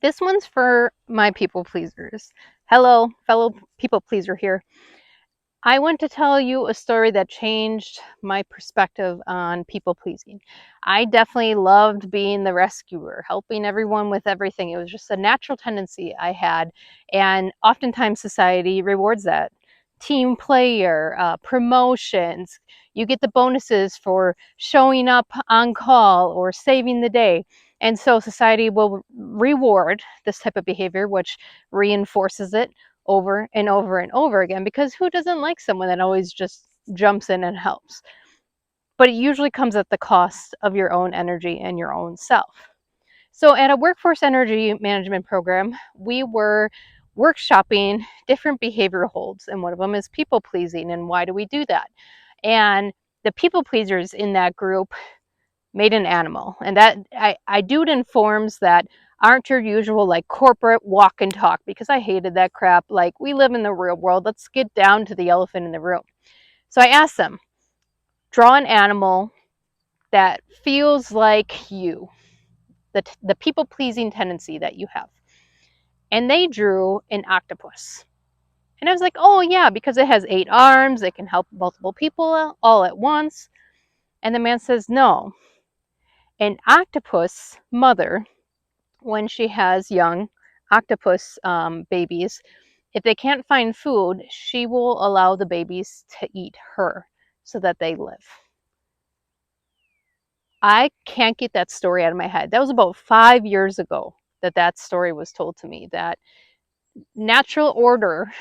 This one's for my people pleasers. Hello, fellow people pleaser here. I want to tell you a story that changed my perspective on people pleasing. I definitely loved being the rescuer, helping everyone with everything. It was just a natural tendency I had, and oftentimes society rewards that. Team player, promotions, you get the bonuses for showing up on call or saving the day. And so society will reward this type of behavior, which reinforces it over and over and over again, because who doesn't like someone that always just jumps in and helps? But it usually comes at the cost of your own energy and your own self. So at a workforce energy management program, we were workshopping different behavior holds, and one of them is people pleasing. And why do we do that? And the people pleasers in that group made an animal, and that I do it in forms that aren't your usual like corporate walk and talk, because I hated that crap. Like, we live in the real world, let's get down to the elephant in the room. So I asked them, draw an animal that feels like you, the people pleasing tendency that you have. And they drew an octopus. And I was like, oh yeah, because it has 8 arms, it can help multiple people all at once. And the man says, no, an octopus mother, when she has young octopus babies, if they can't find food, she will allow the babies to eat her so that they live. I can't get that story out of my head. That was about 5 years ago that story was told to me. That natural order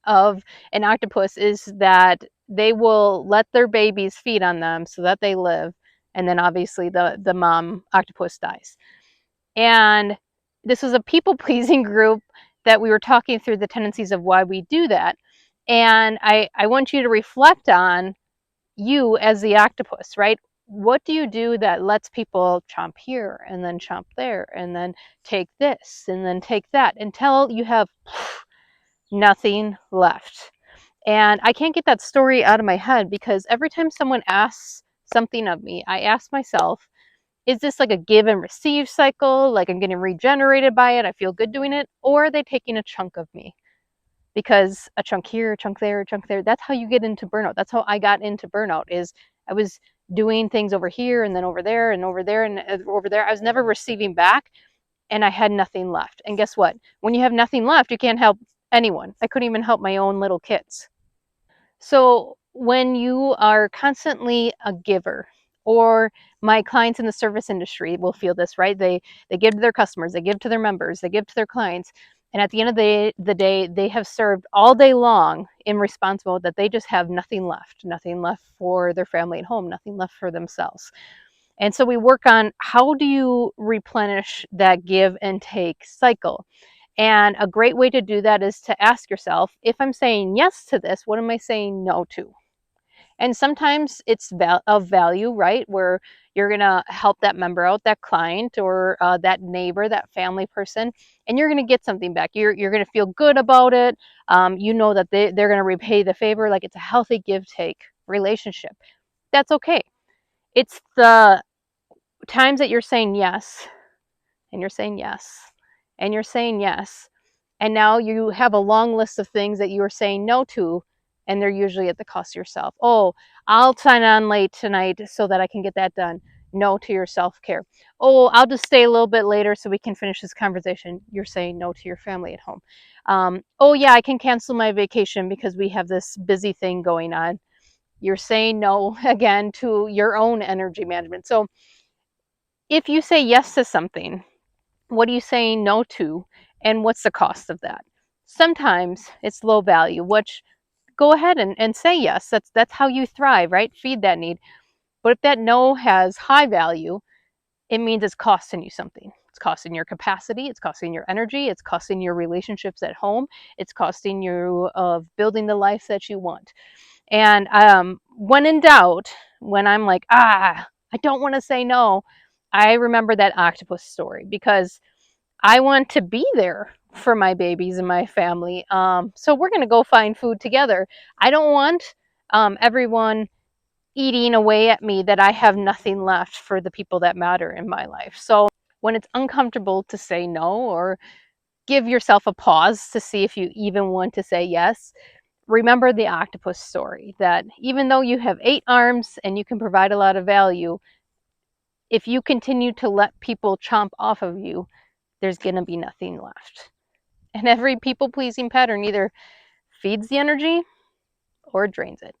of an octopus is that they will let their babies feed on them so that they live, and then obviously the mom octopus dies. And this was a people pleasing group that we were talking through the tendencies of why we do that. And I want you to reflect on you as the octopus, right? What do you do that lets people chomp here and then chomp there and then take this and then take that until you have nothing left? And I can't get that story out of my head, because every time someone asks something of me, I ask myself, is this like a give and receive cycle? Like I'm getting regenerated by it, I feel good doing it? Or are they taking a chunk of me? Because a chunk here, a chunk there, a chunk there, that's how you get into burnout. That's how I got into burnout, is I was doing things over here and then over there and over there and over there. I was never receiving back, and I had nothing left. And guess what? When you have nothing left, you can't help anyone. I couldn't even help my own little kids. So when you are constantly a giver, or my clients in the service industry will feel this, right? They give to their customers, they give to their members, they give to their clients, and at the end of the day, they have served all day long in response mode, that they just have nothing left for their family at home, nothing left for themselves. And so we work on, how do you replenish that give and take cycle? And a great way to do that is to ask yourself, if I'm saying yes to this, what am I saying no to? And sometimes it's of value, right? Where you're going to help that member out, that client, or that neighbor, that family person, and you're going to get something back. You're going to feel good about it. You know that they're going to repay the favor. Like, it's a healthy give take relationship. That's okay. It's the times that you're saying yes, and you're saying yes, and you're saying yes, and now you have a long list of things that you are saying no to, and they're usually at the cost of yourself. Oh, I'll sign on late tonight so that I can get that done. No to your self-care. Oh, I'll just stay a little bit later so we can finish this conversation. You're saying no to your family at home. Oh yeah, I can cancel my vacation because we have this busy thing going on. You're saying no again to your own energy management. So if you say yes to something, what are you saying no to, and what's the cost of that? Sometimes it's low value, which, go ahead and say yes. That's how you thrive, right? Feed that need. But if that no has high value, it means it's costing you something. It's costing your capacity, it's costing your energy, it's costing your relationships at home, it's costing you of building the life that you want. And when in doubt, when I'm like, I don't want to say no, I remember that octopus story, because I want to be there for my babies and my family. So we're going to go find food together. I don't want everyone eating away at me, that I have nothing left for the people that matter in my life. So when it's uncomfortable to say no, or give yourself a pause to see if you even want to say yes, remember the octopus story, that even though you have 8 arms and you can provide a lot of value, if you continue to let people chomp off of you, there's going to be nothing left. And every people pleasing pattern either feeds the energy or drains it.